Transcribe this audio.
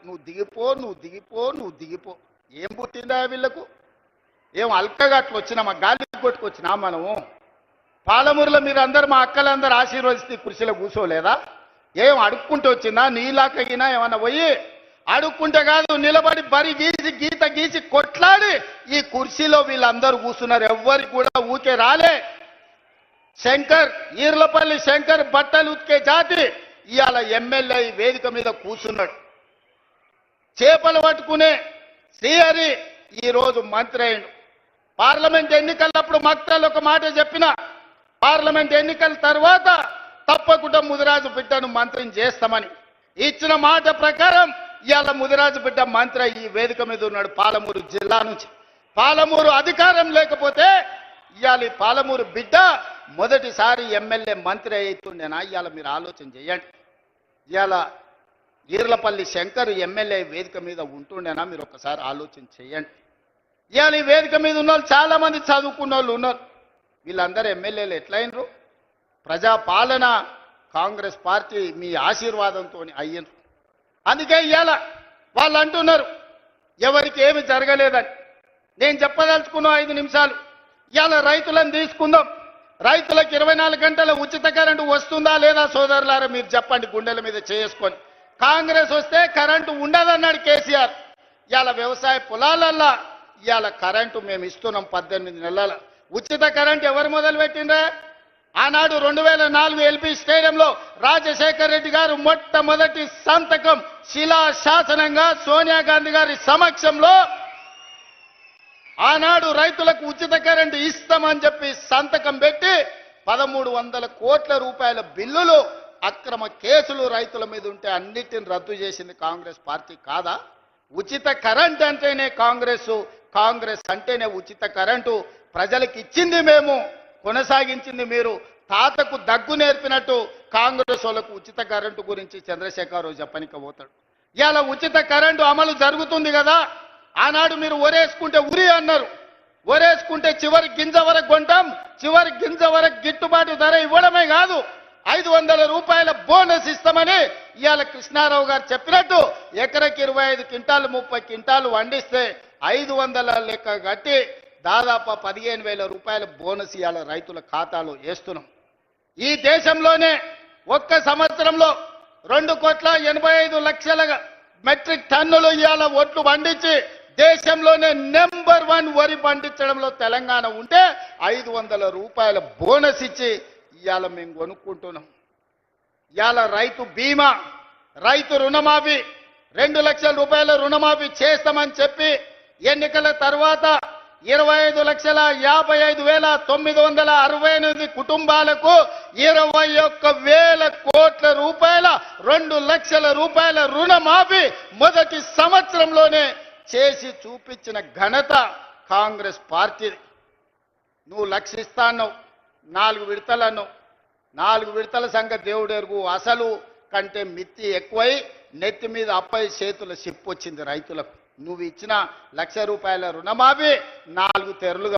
నువ్వు దిగిపో, నువ్వు దిగిపో, నువ్వు దిగిపో. ఏం పుట్టిందా వీళ్ళకు? ఏం అల్కగా అట్లా వచ్చినా, మా గాలి కొట్టుకొచ్చినా మనము? పాలమూరులో మీరు అందరు మా అక్కలందరూ ఆశీర్వదిస్తే కుర్చీలో కూర్చోలేదా? ఏం అడుక్కుంటూ వచ్చిందా? నీలాకగినా ఏమన్నా పోయి అడుక్కుంటే కాదు, నిలబడి బరి గీసి గీత గీసి కొట్లాడి ఈ కుర్చీలో వీళ్ళందరూ కూర్చున్నారు. ఎవ్వరికి కూడా ఊకే రాలే. శంకర్, ఈర్లపల్లి శంకర్ బట్టలు ఉతికే జాతి ఇవాళ ఎమ్మెల్యే వేదిక మీద కూర్చున్నాడు. చేపలు పట్టుకునే శ్రీహరి ఈరోజు మంత్రి అయిండు. పార్లమెంట్ ఎన్నికలప్పుడు మక్తలు ఒక మాట చెప్పిన, పార్లమెంట్ ఎన్నికల తర్వాత తప్పకుండా ముదిరాజు బిడ్డను మంత్రిని చేస్తామని ఇచ్చిన మాట ప్రకారం ఇవాళ ముదిరాజు బిడ్డ మంత్రి ఈ వేదిక మీద ఉన్నాడు. పాలమూరు జిల్లా నుంచి. పాలమూరు అధికారం లేకపోతే ఇవాళ పాలమూరు బిడ్డ మొదటిసారి ఎమ్మెల్యే మంత్రి అవుతుండేనా? ఇవాళ మీరు ఆలోచన చేయండి. ఇవాళ ఈర్లపల్లి శంకర్ ఎమ్మెల్యే వేదిక మీద ఉంటుండేనా? మీరు ఒకసారి ఆలోచన చేయండి. ఇవాళ ఈ వేదిక మీద ఉన్న వాళ్ళు చాలా మంది చదువుకున్న వాళ్ళు ఉన్నారు. వీళ్ళందరూ ఎమ్మెల్యేలు ఎట్లయినరు? ప్రజాపాలన కాంగ్రెస్ పార్టీ మీ ఆశీర్వాదంతో అయ్యిండ్రు. అందుకే ఇవాళ వాళ్ళు అంటున్నారు ఎవరికి ఏమి జరగలేదని. నేను చెప్పదలుచుకున్న 5 నిమిషాలు. ఇవాళ రైతులను తీసుకుందాం. రైతులకు 24 గంటల ఉచిత కరెంటు వస్తుందా లేదా సోదరులారా? మీరు చెప్పండి గుండెల మీద చేసుకొని. కాంగ్రెస్ వస్తే కరెంటు ఉండదన్నాడు కేసీఆర్. ఇవాళ వ్యవసాయ పొలాలల్లా ఇవాళ కరెంటు మేము ఇస్తున్నాం. 18 నెలల ఉచిత కరెంటు ఎవరు మొదలు పెట్టిండ్రా? ఆనాడు 2004 ఎల్పీ స్టేడియంలో రాజశేఖర్ రెడ్డి గారు మొట్టమొదటి సంతకం శిలా శాసనంగా సోనియా గాంధీ గారి సమక్షంలో ఆనాడు రైతులకు ఉచిత కరెంటు ఇస్తామని చెప్పి సంతకం పెట్టి 1300 కోట్ల రూపాయల బిల్లులు, అక్రమ కేసులు రైతుల మీద ఉంటే అన్నిటిని రద్దు చేసింది కాంగ్రెస్ పార్టీ కాదా? ఉచిత కరెంట్ అంటేనే కాంగ్రెస్ అంటేనే ఉచిత కరెంటు. ప్రజలకు ఇచ్చింది మేము, కొనసాగించింది మీరు. తాతకు దగ్గు నేర్పినట్టు కాంగ్రెస్ వాళ్ళకు ఉచిత కరెంటు గురించి చంద్రశేఖరరావు చెప్పనిక పోతాడు. ఇవాళ ఉచిత కరెంటు అమలు జరుగుతుంది కదా. ఆనాడు మీరు ఒరేసుకుంటే ఉరి అన్నారు. ఒరేసుకుంటే చివరి గింజ వరకు కొంటాం, చివరి గింజ వరకు గిట్టుబాటు ధర ఇవ్వడమే కాదు 500 రూపాయల బోనస్ ఇస్తామని ఇవాళ కృష్ణారావు గారు చెప్పినట్టు ఎకరకి 25 క్వింటాలు 30 క్వింటాలు వండిస్తే 500 లెక్క కట్టి దాదాపు 15,000 రూపాయల బోనస్ ఇవాళ రైతుల ఖాతాలో వేస్తున్నాం. ఈ దేశంలోనే ఒక్క సంవత్సరంలో 2,85,00,000 మెట్రిక్ టన్నులు ఇవాళ ఒట్లు పండించి దేశంలోనే నెంబర్ 1 వరి పండించడంలో తెలంగాణ ఉంటే 500 రూపాయల బోనస్ ఇచ్చి ఇవాళ మేము కొనుక్కుంటున్నాం. ఇవాళ రైతు బీమా, రైతు రుణమాఫీ 2 లక్షల రూపాయల రుణమాఫీ చేస్తామని చెప్పి ఎన్నికల తర్వాత 25,55,968 కుటుంబాలకు 21,000 కోట్ల రూపాయల 2 లక్షల రూపాయల రుణమాఫీ మొదటి సంవత్సరంలోనే చేసి చూపించిన ఘనత కాంగ్రెస్ పార్టీ. నువ్వు లక్షిస్తాన్నావు, 4 విడతలను, 4 విడతల సంగతి దేవుడు ఎరుగు. అసలు కంటే మిత్తి ఎక్కువై నెత్తి మీద అప్పై చేతుల సిప్పు వచ్చింది రైతులకు. నువ్వు ఇచ్చిన 1,00,000 రూపాయల రుణమాఫీ 4 తెరలుగా